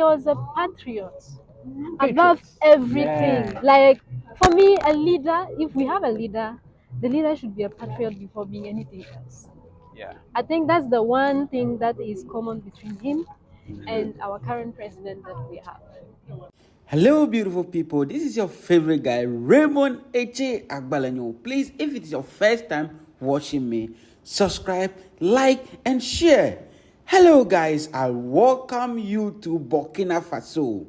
He was a patriot above everything. Like, for me, a leader, if we have a leader, the leader should be a patriot before being anything else. Yeah. I think that's the one thing that is common between him and our current president that we have. Hello, beautiful people. This is your favorite guy, Raymond Eche Agbalanyo. Please, if it is your first time watching me, subscribe, like, and share. Hello, guys. I welcome you to Burkina Faso,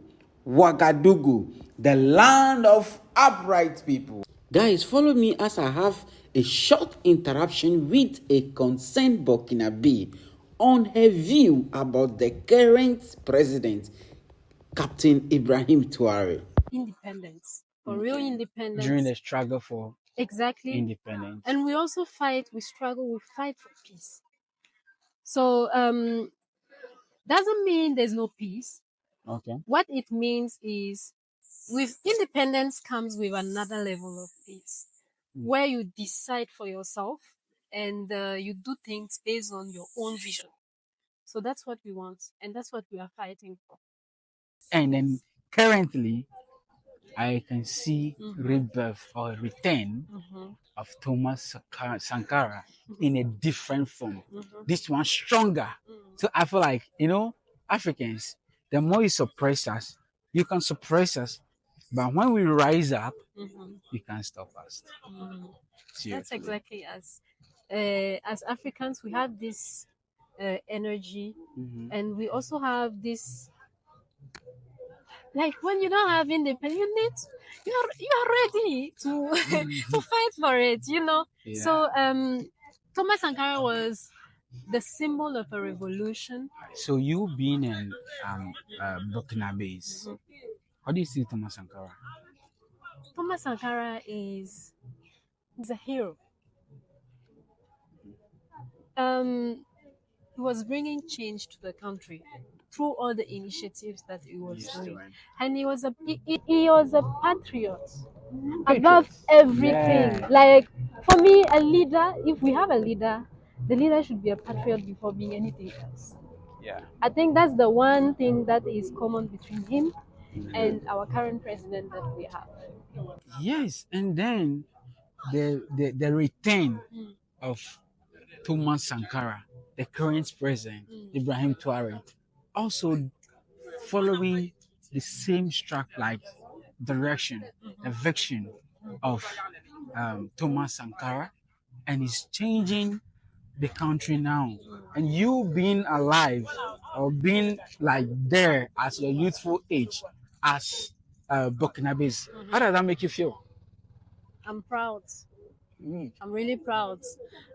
Ouagadougou, the land of upright people. Guys, follow me as I have a short interaction with a concerned Burkinabè on her view about the current president, Captain Ibrahim Traoré. Independence, for real independence. During the struggle for Exactly. independence. And we also fight, we struggle, we fight for peace. So doesn't mean there's no peace. Okay. What it means is, with independence comes with another level of peace, where you decide for yourself and you do things based on your own vision. So that's what we want, and that's what we are fighting for. And then currently, I can see rebirth or return of Thomas Sankara in a different form. This one stronger. So I feel like, Africans, the more you suppress us, you can suppress us. But when we rise up, you can't stop us. Seriously. That's exactly us. As Africans, we have this energy, and we also have this. Like, when you don't have independence, you're ready to to fight for it. Yeah. So Thomas Sankara was the symbol of a revolution. So you being in Burkinabè, how do you see Thomas Sankara? Thomas Sankara is a hero. He was bringing change to the country through all the initiatives that he was doing, and he was a patriot above everything. Yeah. Like, for me, a leader, if we have a leader, the leader should be a patriot before being anything else. Yeah. I think that's the one thing that is common between him and our current president that we have. Yes, and then the return of Thomas Sankara, the current president, Ibrahim Traoré, also following the same track, like direction, the vision of Thomas Sankara, and is changing the country now. And you being alive or being like there as your youthful age as Burkinabè, how does that make you feel? I'm proud. I'm really proud.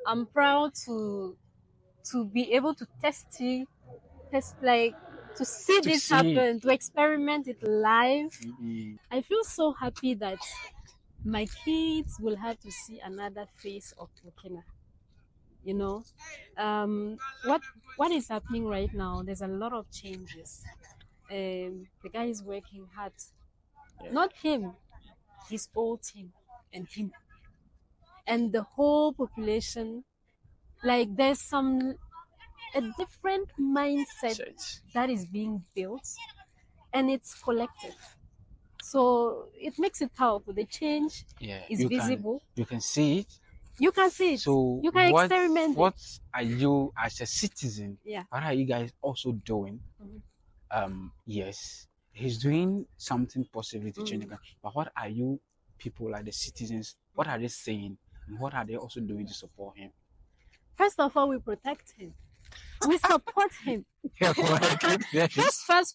I'm proud to be able to to see this happen, to experiment it live. I feel so happy that my kids will have to see another face of Burkina. What is happening right now? There's a lot of changes. The guy is working hard. Not him, his whole team, and him, and the whole population. Like, there's a different mindset that is being built, and it's collective. So it makes it powerful. The change is visible. You can see it. You can see it. So you can experiment. What are you, as a citizen? Yeah. What are you guys also doing? Yes, he's doing something positive to change the country. But what are you people, like the citizens? What are they saying? And what are they also doing to support him? First of all, we protect him. We support him.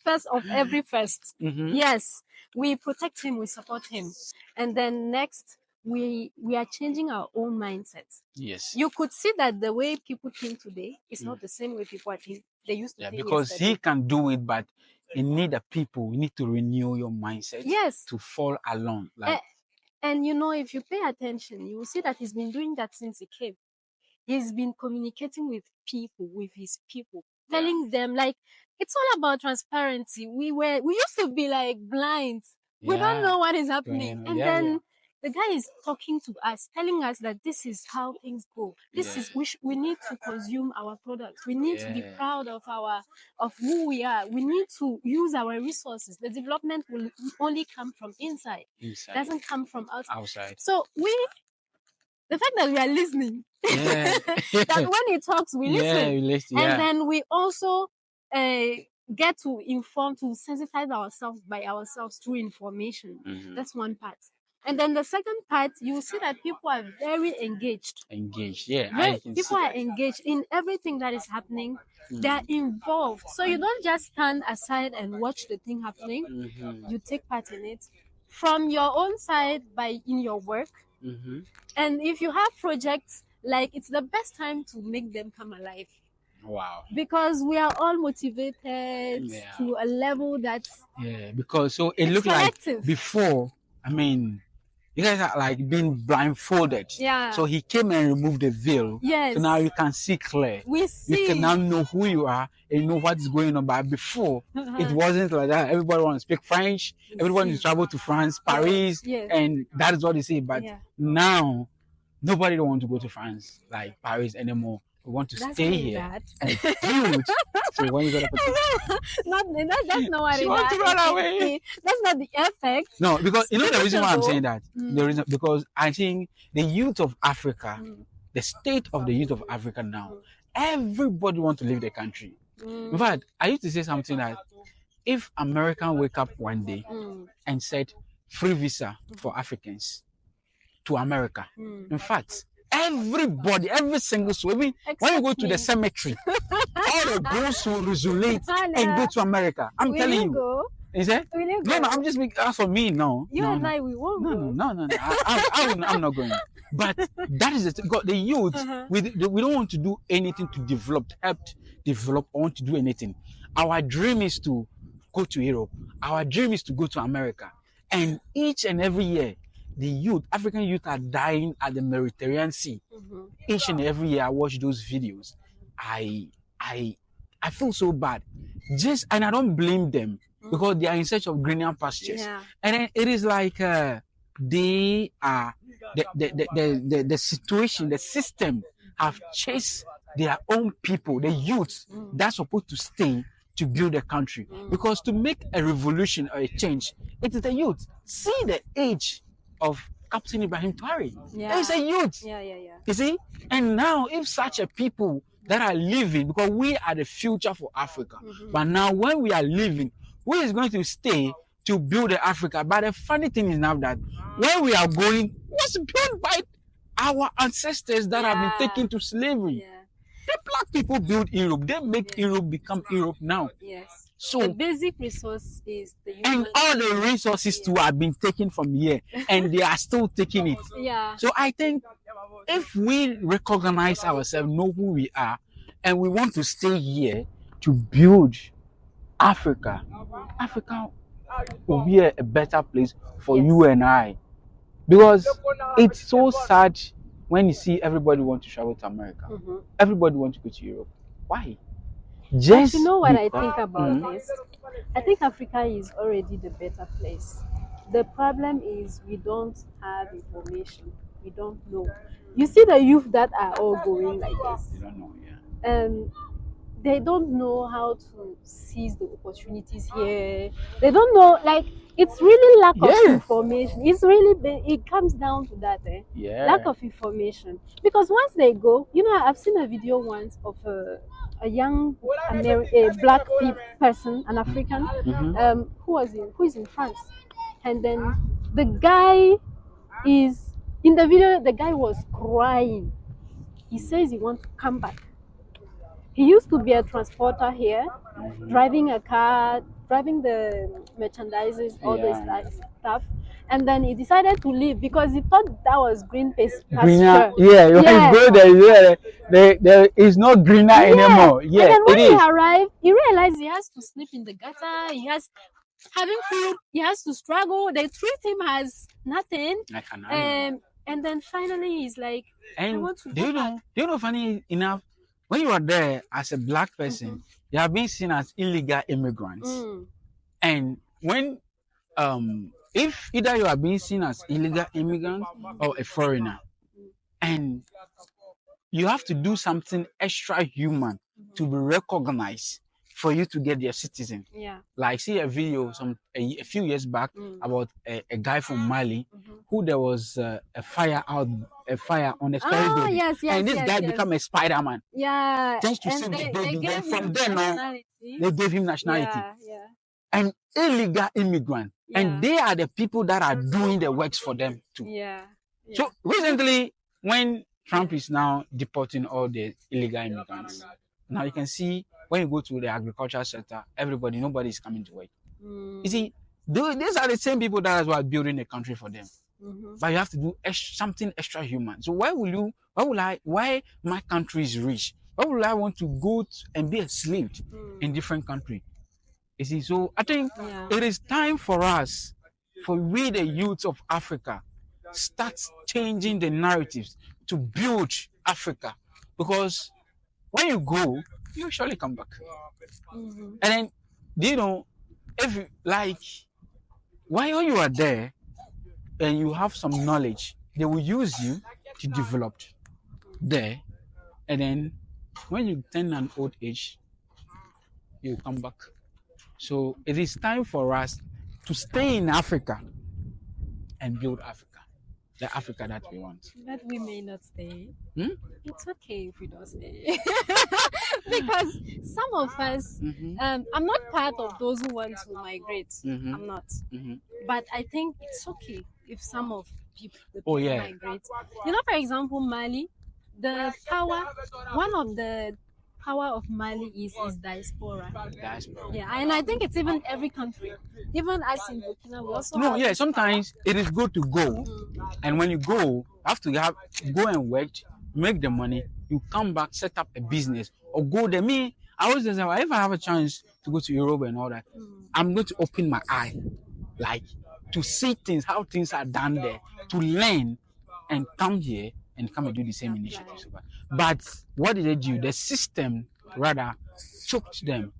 First of every first. Yes, we protect him, we support him. And then next, we are changing our own mindset. Yes. You could see that the way people think today is not the same way people think they used to think because yesterday. he can do it, but you need the people. You need to renew your mindset. Yes. To fall along. And if you pay attention, you will see that he's been doing that since he came. He's been communicating with his people, telling them, like, it's all about transparency. We used to be like blind. We don't know what is happening. And then The guy is talking to us, telling us that this is how things go. This is we need to consume our products. We need to be proud of who we are. We need to use our resources. The development will only come from inside. Doesn't come from outside. So the fact that we are listening, that when he talks, we listen. And then we also get to inform, to sensitize ourselves by ourselves through information. That's one part. And then the second part, you see that people are very engaged. People are engaged in everything that is happening. They are involved. So you don't just stand aside and watch the thing happening. You take part in it from your own side in your work. And if you have projects, like, it's the best time to make them come alive. Wow. Because we are all motivated to a level that because so it looked collective. Like before, I mean, you guys are like being blindfolded. So he came and removed the veil. So now you can see clear. We see. You can now know who you are and know what is going on. But before, it wasn't like that. Everybody wants to speak French. Everyone is travel to France, Paris, and that is what they say. But now, nobody don't want to go to France, like Paris anymore. We want to stay here and build. So when you got that's not what it is. That's not the effect. No, because you know the reason why I'm saying that. The reason, because I think the youth of Africa, the state of the youth of Africa now, everybody wants to leave the country. In fact, I used to say something that if American wake up one day and said free visa for Africans to America, in fact, everybody, every single soul, when you go to the cemetery, all the ghosts will resolate and go to America. I'm telling you. Go? Is it? No, I'm just making as for me. No. You and I, we won't go. No. I'm not going. But that is the youth. We don't want to do anything to help develop, or want to do anything. Our dream is to go to Europe. Our dream is to go to America. And each and every year, the youth, African youth, are dying at the Mediterranean Sea. Each and every year, I watch those videos. I feel so bad. And I don't blame them because they are in search of greener pastures. And then it is like they are the situation, the system have chased their own people, the youth that's supposed to stay to build a country. Because to make a revolution or a change, it is the youth. See the age of Captain Ibrahim Traoré. There's a youth. You see? And now, if such a people that are living, because we are the future for Africa, but now when we are living, who is going to stay to build the Africa? But the funny thing is now that when we are going, was built by our ancestors that have been taken to slavery. The black people build Europe. They make Europe become Europe now. So the basic resource is the human, and all the resources too have been taken from here, and they are still taking it. So I think if we recognize ourselves, know who we are, and we want to stay here to build Africa, Africa will be a better place for you and I. Because it's so sad when you see everybody want to travel to America. Everybody want to go to Europe. Why? But you know what I think about this? I think Africa is already the better place. The problem is we don't have information. We don't know. You see the youth that are all going like this. They don't know, they don't know how to seize the opportunities here. They don't know, like, it's really lack of information. It's really, it comes down to that, lack of information. Because once they go, you know, I've seen a video once of a young black person, an African, who is in France, and then the guy is in the video. The guy was crying. He says he wants to come back. He used to be a transporter here, driving a car, driving the merchandises, all this stuff. And then he decided to leave because he thought that was green pasture. Greener, there is no greener anymore. And then when he arrived, he realized he has to sleep in the gutter. He has having food. He has to struggle. They treat him as nothing. And then finally, he's like, I want to go back. Do you know, funny enough, when you are there as a black person, you have been seen as illegal immigrants. And when if either you are being seen as illegal immigrant or a foreigner, and you have to do something extra human to be recognized for you to get their citizen. Yeah. Like, see a video a few years back about a guy from Mali who there was a fire on the story building, yes, and this guy yes. became a Spider-Man. Yeah. Just to And save the they baby. gave From him there now, nationality. they gave him nationality. Yeah. An illegal immigrant, Yeah. and they are the people that are doing the works for them too. Yeah. So recently, when Trump is now deporting all the illegal immigrants, now you can see when you go to the agricultural sector, nobody is coming to work. You see, these are the same people that are building a country for them. But you have to do something extra human. So why my country is rich? Why would I want to go and be a slave in different country? You see, so I think it is time for us, for we the youth of Africa, start changing the narratives to build Africa. Because when you go, you surely come back. And then, if you when you are there and you have some knowledge, they will use you to develop there. And then when you turn an old age, you come back. So it is time for us to stay in Africa and build Africa, the Africa that we want. But we may not stay. It's okay if we don't stay. Because some of us, I'm not part of those who want to migrate. I'm not. But I think it's okay if some of the people migrate. For example, Mali, one of the power of Mali is diaspora. Yeah, and I think it's even every country. Even us in Burkina, we also sometimes it is good to go. And when you go, you have to go and work, make the money, you come back, set up a business, or go there. Me, I always say, if I have a chance to go to Europe and all that, I'm going to open my eye, like to see things, how things are done there, to learn and come here and come and do the same initiatives. But what did they do? The system rather choked them,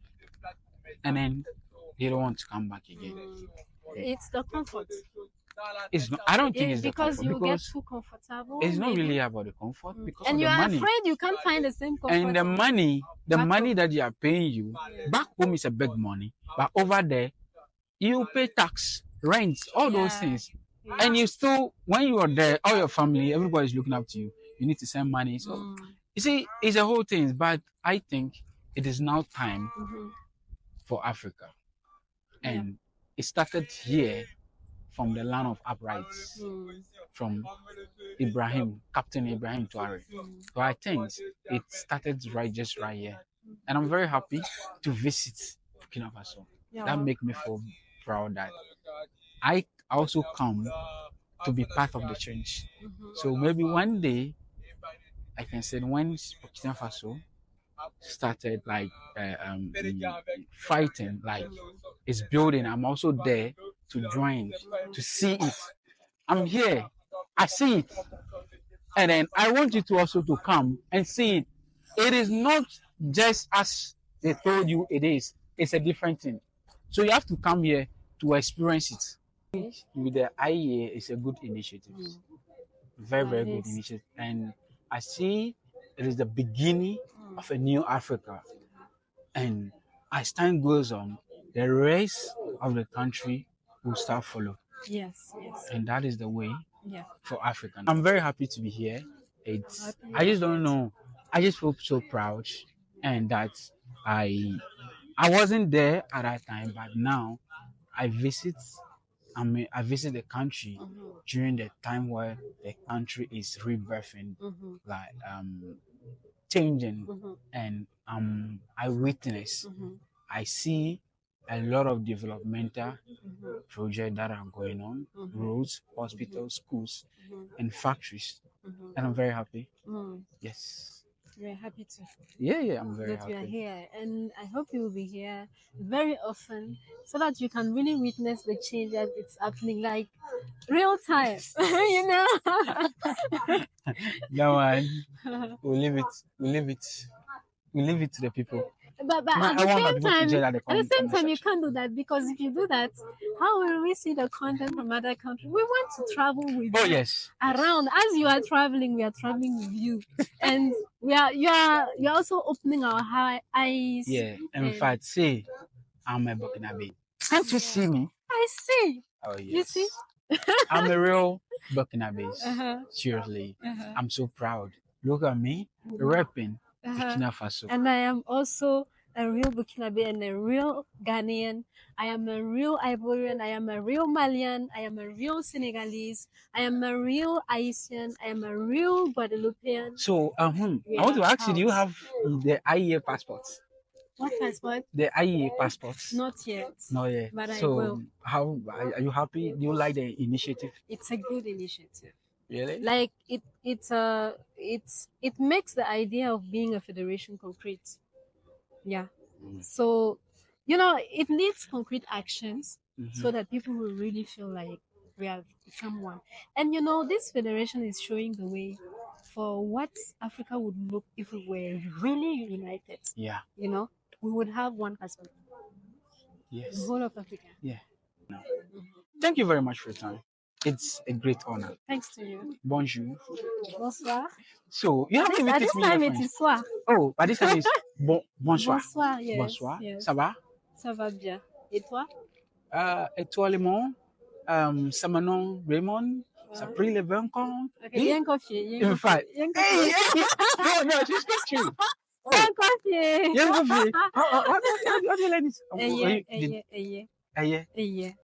and then they don't want to come back again. It's the comfort. It's not. I don't think it's because the comfort. You get too comfortable. It's not really about the comfort because and of you the are money. Afraid you can't find the same comfort. And the money that they are paying you back home is a big money, but over there you pay tax, rent, all those things. And you still, when you are there, all your family, everybody's looking up to you. You need to send money. So you see, it's a whole thing. But I think it is now time for Africa. And it started here from the land of uprights, from Captain Ibrahim Traoré. So I think it started just right here. And I'm very happy to visit Burkina Faso. That makes me feel proud that I also come to be part of the change. So maybe one day I can say when Burkina Faso started fighting, like it's building, I'm also there to join, to see it. I'm here, I see it. And then I want you to also to come and see it. It is not just as they told you it is. It's a different thing. So you have to come here to experience it. With the IEA, it's a good initiative. Very, very good initiative. And I see it is the beginning of a new Africa. And as time goes on, the rest of the country will start following. Yes. And that is the way for Africa. I'm very happy to be here. I just don't know. I just feel so proud, and that I wasn't there at that time, but now I visit the country during the time where the country is rebirthing, changing, and I witness. I see a lot of developmental projects that are going on, roads, hospitals, schools, and factories, and I'm very happy. Yes. We're happy to. Yeah, I'm very happy. That you are here, and I hope you will be here very often, so that you can really witness the change that it's happening, like real time. That one, we leave it to the people. But I at the want same people to time, jail at the same time, you section. can't do that, because if you do that, how will we see the content from other countries? We want to travel with Oh you yes. around. As you are traveling, we are traveling with you, and you're also opening our eyes. Yeah. In and fact, see, I'm a Burkinabè. Can't you see me? I see. Oh You see? yes. I'm a real Burkinabè. Uh-huh. Seriously. Uh-huh. I'm so proud. Look at me, repping Burkina Faso. And I am also a real Burkinabè and a real Ghanaian. I am a real Ivorian. I am a real Malian. I am a real Senegalese. I am a real Haitian. I am a real Guadeloupean. So, I want to ask you, do you have the IEA passports? What passport? The IEA passports? Not yet. Not yet. But So, I will. how are you happy? Do you like the initiative? It's a good initiative. Really? Like it makes the idea of being a federation concrete. Yeah. So, it needs concrete actions so that people will really feel like we have become one. And this federation is showing the way for what Africa would look if we were really united. Yeah. We would have one husband. Yes. The whole of Africa. Yeah. No. Thank you very much for your time. It's a great honor. Thanks to you. Bonjour. Bonsoir. So you have to At teach this me time your it friends. is soir. Oh, but this time is bonsoir. Bonsoir, yes. Bonsoir. Yes. Ça va? Ça va bien. Et toi? Et toi, Lemon? Ça m'appelle Raymond. Ça pris le 20 ans. Okay, bien confié. In fact, hey, no, she's true. Bien confié. Bien confié. How do you like this? Eye. Aye.